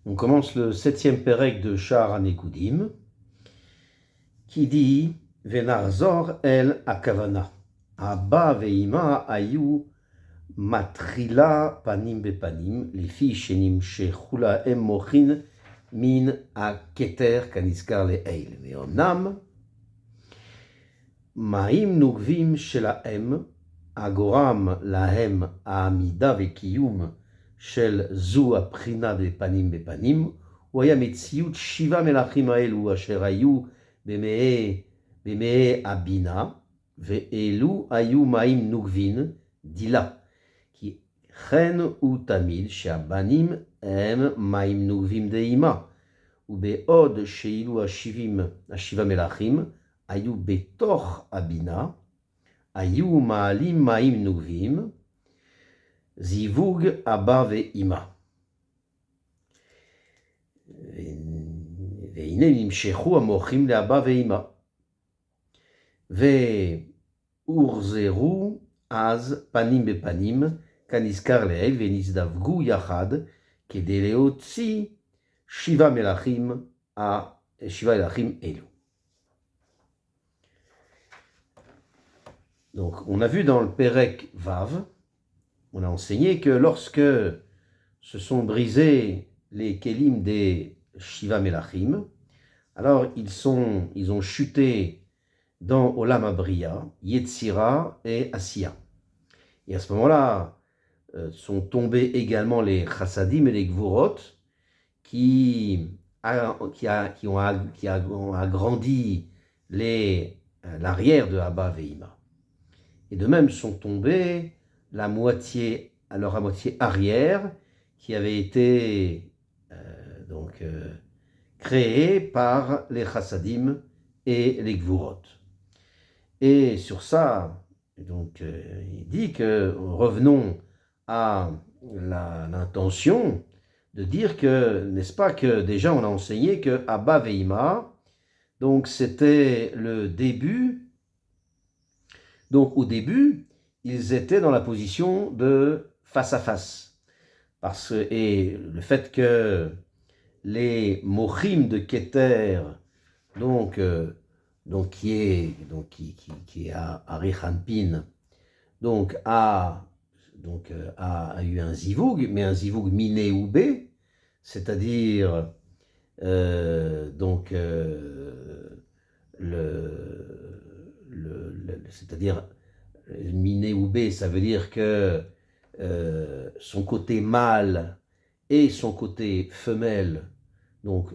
On commence le 7e Pérec de Sha'ar HaNekudim, qui dit Venarzor el akavana. Abba ve'ima ayu matrila panim bepanim, les filles shenim shechula em mochin min aketer kaniskar le'eil. Ve'onam maim nugvim shelaem agoram lahem העמידה וקיום של זו הבחינה בפנים בפנים, הוא היה מציאות 7 מלכים האלו אשר היו במאי הבינה, ואלו היו מים נוגבין דילה. כי כן הוא תמיד שהבנים הם מים נוגבים דאימה, ובעוד שאילו השבעה מלכים היו בתוך הבינה, היו מעלים מים נוגבים, זיווג אבא ואמא. והנה נמשכו המוחים לאבא ואמא. והוחזרו אז פנים בפנים, כנזכר לעיל, ונזדווגו יחד, כדי להוציא 7 מלכים אלו. Donc, on a vu dans le Pérec Vav, on a enseigné que lorsque se sont brisés les kelim des Shiva Melachim, alors ils ont chuté dans Olam Abriya, Yetzira et Asiya. Et à ce moment-là, sont tombés également les Chassadim et les Gvurot qui ont agrandi l'arrière de Abba Ve'ima. Et de même sont tombés la moitié arrière qui avait été créée par les chassadim et les gvurot. Et sur ça, donc, il dit que revenons à l'intention de dire que, n'est-ce pas, que déjà on a enseigné que Abba Ve'ima, donc c'était le début. Donc au début, ils étaient dans la position de face à face. Et le fait que les mochim de Keter, qui est à Arichanpin, a eu un zivoug, mais un zivoug miné ou b, c'est-à-dire c'est-à-dire miné ou b, ça veut dire que son côté mâle et son côté femelle vont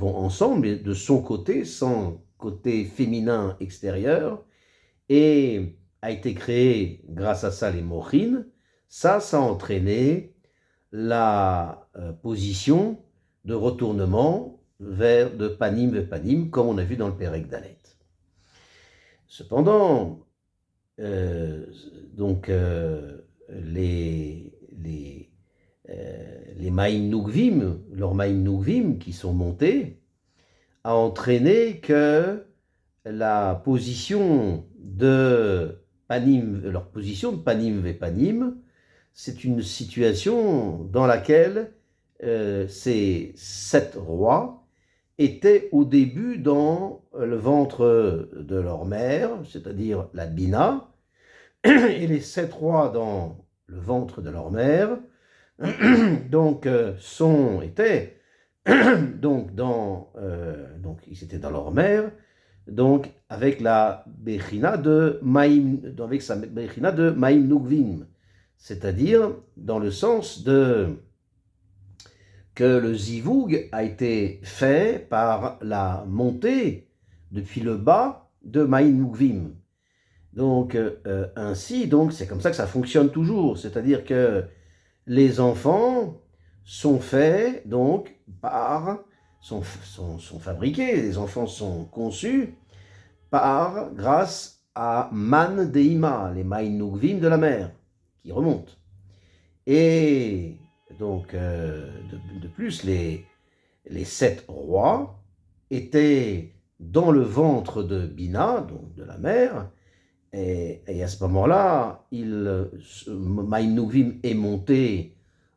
ensemble, et de son côté, son côté féminin extérieur, et a été créé grâce à ça les mochines. Ça a entraîné la position de retournement vers de panim ve panim, comme on a vu dans le Pérec Dalet. Cependant, les Maïm Nougvim, leurs Maïm Nougvim qui sont montés, a entraîné que la position de Panim, leur position de Panim ve Panim, c'est une situation dans laquelle ces 7 rois étaient au début dans le ventre de leur mère, c'est-à-dire la Bina, et les 7 rois dans le ventre de leur mère, ils étaient dans leur mère, donc avec la Bechina de Maïm, avec sa Bechina de Maïm Nougvim, c'est-à-dire dans le sens que le zivoug a été fait par la montée depuis le bas de Maïm Nougvim. Donc ainsi, c'est comme ça que ça fonctionne toujours, c'est-à-dire que les enfants sont faits sont fabriqués, les enfants sont conçus grâce à Man Deima, les Maïm Nougvim de la mer, qui remontent. Et donc, de plus, les 7 rois étaient dans le ventre de Bina, donc de la mer, et à ce moment-là, Maïm Nougvim est monté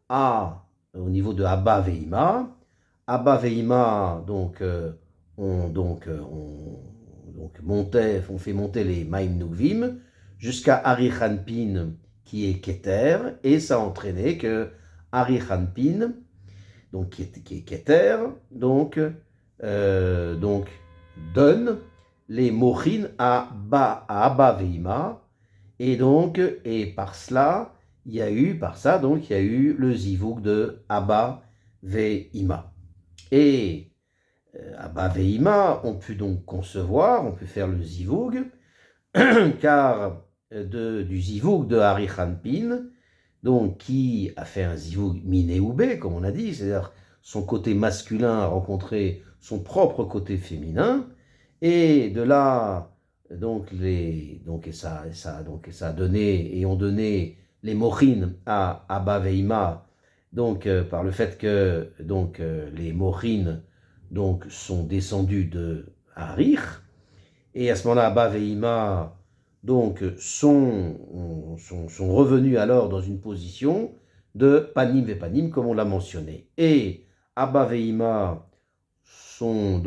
à au niveau de Abba Veima. Abba Veima, donc, on fait monter les Maïm Nugvim jusqu'à Arichanpin, qui est Keter, et ça a entraîné que Arichanpin, donc qui est Keter, donc donne les Mochin à Abba Veima, et donc, et par ça, il y a eu le Zivug de Abba Veima. Et Abba Veima ont pu donc concevoir, on peut faire le Zivug, car du Zivug de Arichanpin, donc qui a fait un Zivug Minéoubé, comme on a dit, c'est-à-dire son côté masculin a rencontré son propre côté féminin, et de là, ça a donné, et ont donné les Mochin à Abba Veima, donc par le fait que les Mochin sont descendus de Arich, et à ce moment-là, Abba Veima sont revenus alors dans une position de Panim Vepanim, comme on l'a mentionné. Et Abba Veima ont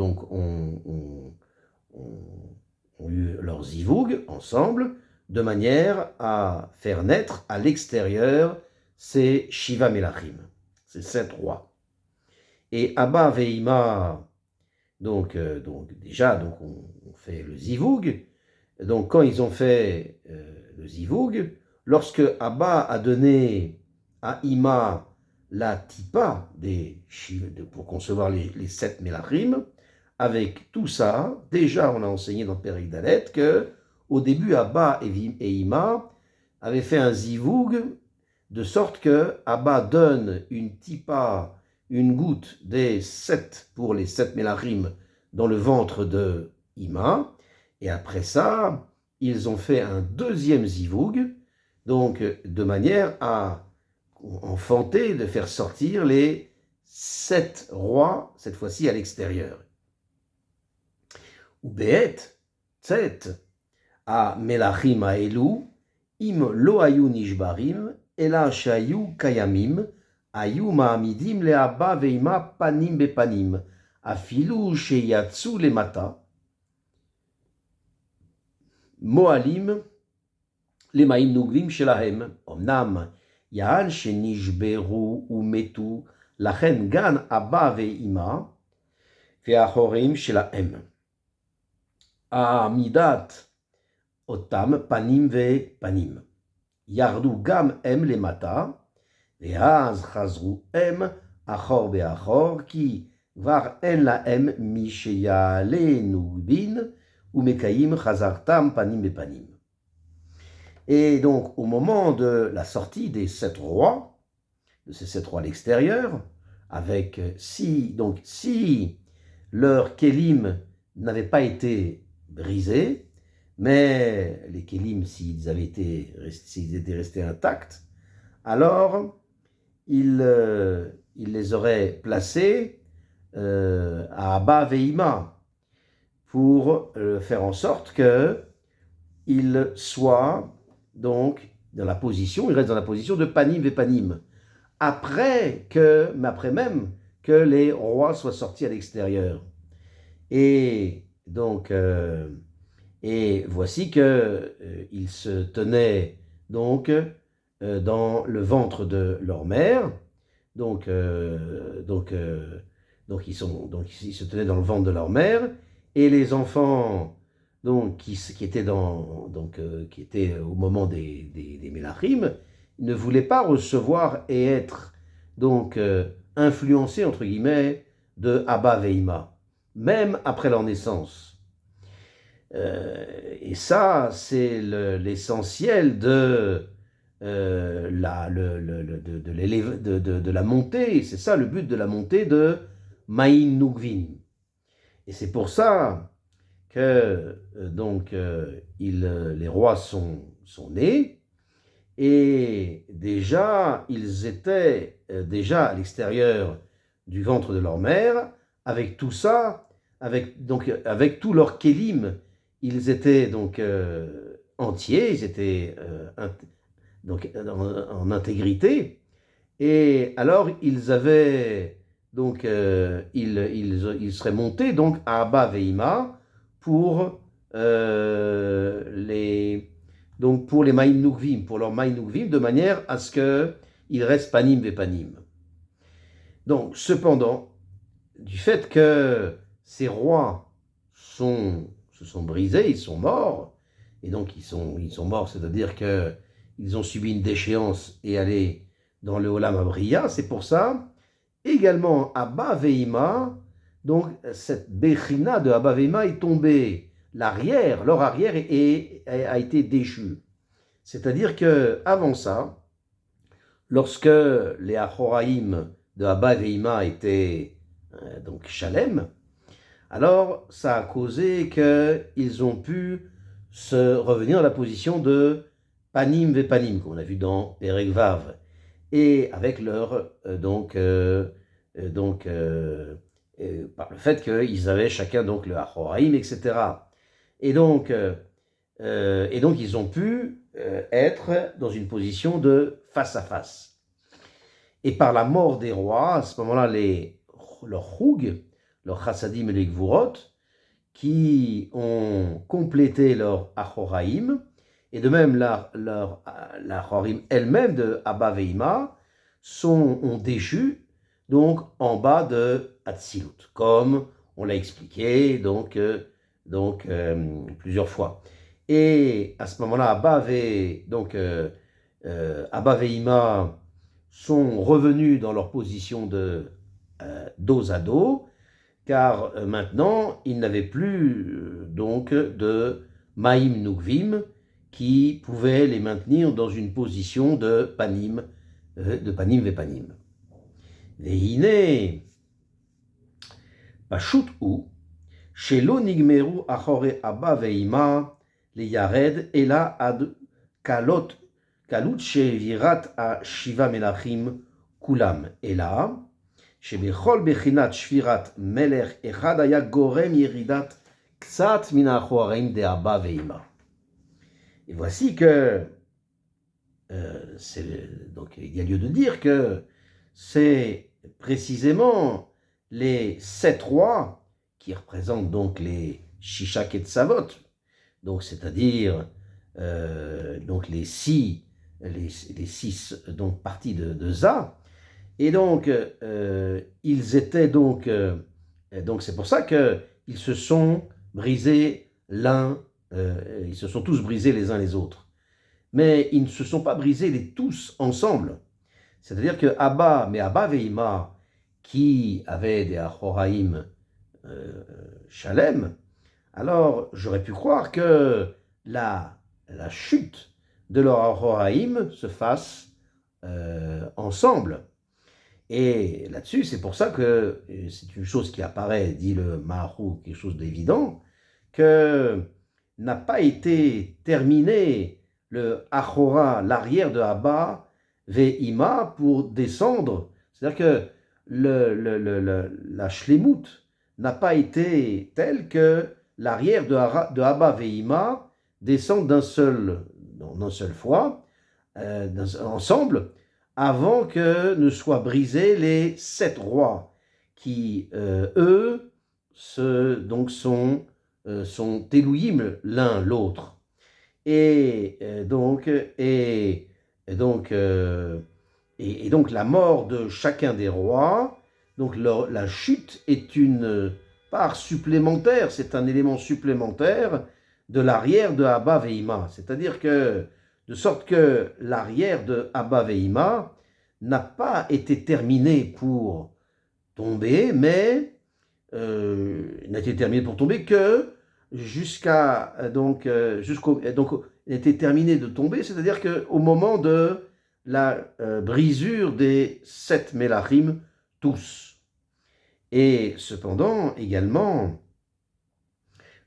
eu leur zivug ensemble, de manière à faire naître à l'extérieur ces Shiva Melachim, ces 7 rois. Et Abba Veima, on fait le zivug. Donc quand ils ont fait le zivug, lorsque Abba a donné à Ima la tipa pour concevoir les 7 Melachim, avec tout ça, déjà on a enseigné dans Perek Dalet que au début Abba et Ima avaient fait un zivug de sorte que Abba donne une tipa, une goutte des 7 pour les 7 Melachim dans le ventre de Ima, et après ça, ils ont fait un deuxième zivug, donc de manière à enfanter, de faire sortir les 7 rois, cette fois-ci à l'extérieur. Ubeet, tzet, a melachim haelu, im lo hayu nishbarim, ela shayu kayamim, hayu ma'amidim le'abba ve'ima panim bepanim, afilu sheyatsu lemata, moalim lemaim nugvim shelahem, omnam ya'al shenishberu umetu, lachen gan abba ve'ima, ve'achorim shelahem. Amidat otam panim ve panim. Yardu gam em lemata, ve'az chazru em achor be'achor, ki var en lahem mi sheyale nubin, ou mekayim chazartam panim be panim. Et donc, au moment de la sortie des 7 rois, de ces 7 rois à l'extérieur, avec si leur kélim n'avait pas été brisés, mais les kélim, s'ils étaient restés intacts, alors il les aurait placés à Abba Veima pour faire en sorte qu'ils soient donc dans la position, ils restent dans la position de Panim Vepanim, après même que les rois soient sortis à l'extérieur. Et donc, et voici qu'ils se tenaient donc dans le ventre de leur mère. Donc ils se tenaient dans le ventre de leur mère, et les enfants qui étaient qui étaient au moment des Melachim ne voulaient pas recevoir et être donc influencés entre guillemets de Abba Veima, même après leur naissance. Et ça, c'est l'essentiel de la montée. C'est ça le but de la montée de Maïn Nugvin. Et c'est pour ça que les rois sont nés, et déjà ils étaient déjà à l'extérieur du ventre de leur mère, avec tout ça, avec tout leur kélim, ils étaient donc entiers, ils étaient en intégrité, Et alors, ils avaient, donc, ils seraient montés donc à Abba Veima pour pour les Maïm Nougvim, pour leurs Maïm Nougvim, de manière à ce qu'ils restent Panim Vepanim. Donc, cependant, du fait que ces rois se sont brisés, ils sont morts, et donc ils sont morts, c'est-à-dire qu'ils ont subi une déchéance et allé dans le Olam Abriya, c'est pour ça, également Abba Veima, donc cette Bechina de Abba Veima est tombée, leur arrière a été déchu. C'est-à-dire que avant ça, lorsque les Achoraïm de Abba Veima étaient donc Shalem, alors ça a causé qu'ils ont pu se revenir à la position de Panim Vepanim, comme on a vu dans Perek Vav, et avec leur par le fait qu'ils avaient chacun donc le Achoraïm, etc. Et donc ils ont pu être dans une position de face à face. Et par la mort des rois, à ce moment-là, leurs choug, leurs chassadim et les gvurot, qui ont complété leur achoraïm, et de même l'achoraïm elle-même de Abba Veima, ont déchu donc en bas de Hatzilut, comme on l'a expliqué plusieurs fois. Et à ce moment-là, Abba Veima sont revenus dans leur position de dos à dos, car maintenant, ils n'avaient plus donc de Maïm Nougvim qui pouvaient les maintenir dans une position de Panim Vepanim. Vehine, Pashut ou, Shelo Nigmeru Achore Abba Veima, le Yared, Ela Ad Kalut Shevirat a Shiva Melachim Kulam, Ela, שבכל בחינת שבירת מלך אחד היה גורם ירידת קצת מן האחוראים דאבא ואימא. Et voici que, donc il y a lieu de dire que c'est précisément les 7 rois qui représentent donc les Shishak et Tsavot, donc c'est-à-dire donc les six donc parties de Za. Et donc, ils étaient donc c'est pour ça qu'ils se sont brisés ils se sont tous brisés les uns les autres. Mais ils ne se sont pas brisés tous ensemble. C'est-à-dire que Abba Veima, qui avait des Achoraïm Shalem, alors j'aurais pu croire que la chute de leur Achoraïm se fasse ensemble. Et là-dessus, c'est pour ça que c'est une chose qui apparaît, dit le Maharou, quelque chose d'évident, que n'a pas été terminé le Achora, l'arrière de Abba Ve'ima, pour descendre. C'est-à-dire que la Shlemut n'a pas été telle que l'arrière de Abba Ve'ima descend d'une seule fois, ensemble, avant que ne soient brisés les 7 rois qui, eux, sont Elohim l'un l'autre. Et donc la mort de chacun des rois, donc la chute est une part supplémentaire, c'est un élément supplémentaire de l'arrière de Abba Veima. C'est-à-dire que de sorte que l'arrière de Abba Veima n'a pas été terminé pour tomber, mais n'a été terminé pour tomber que était terminé de tomber, c'est-à-dire qu'au moment de la brisure des 7 Melachim tous. Et cependant, également,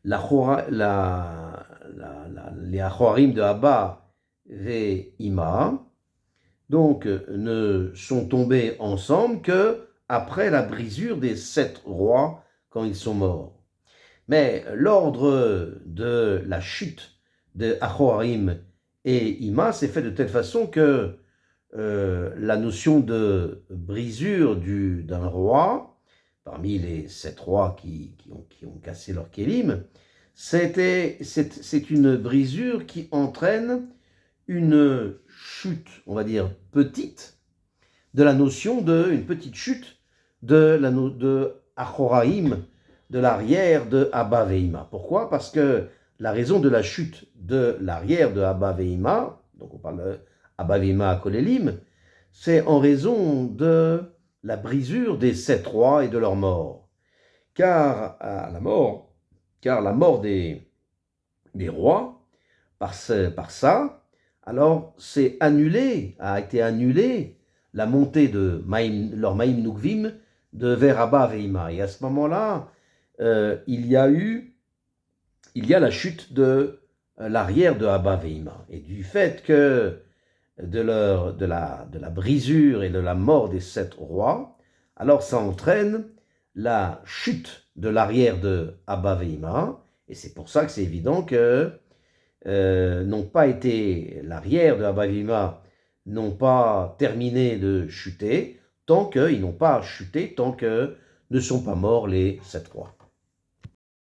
les Achoraim de Abba Ve'ima, donc ne sont tombés ensemble que après la brisure des 7 rois quand ils sont morts. Mais l'ordre de la chute de Achoraim et Ima s'est fait de telle façon que la notion de brisure d'un roi, parmi les 7 rois qui ont cassé leur kélim, c'est une brisure qui entraîne une chute, on va dire petite, de la notion une petite chute de Achoraïm, de l'arrière de Abba Veima. Pourquoi? Parce que la raison de la chute de l'arrière de Abba Veima, donc on parle de Abba Veima à Kolélim, c'est en raison de la brisure des 7 rois et de leur mort. Car la mort des rois, par ça, alors a été annulé la montée de leur Maïm Nukvim vers Abba Veima. Et à ce moment-là, il y a la chute de l'arrière de Abba Veima. Et du fait que de la brisure et de la mort des 7 rois, alors ça entraîne la chute de l'arrière de Abba Veima. Et c'est pour ça que c'est évident que l'arrière de Abba Veima n'ont pas terminé de chuter, tant qu'ils n'ont pas chuté, tant que ne sont pas morts les 7 rois.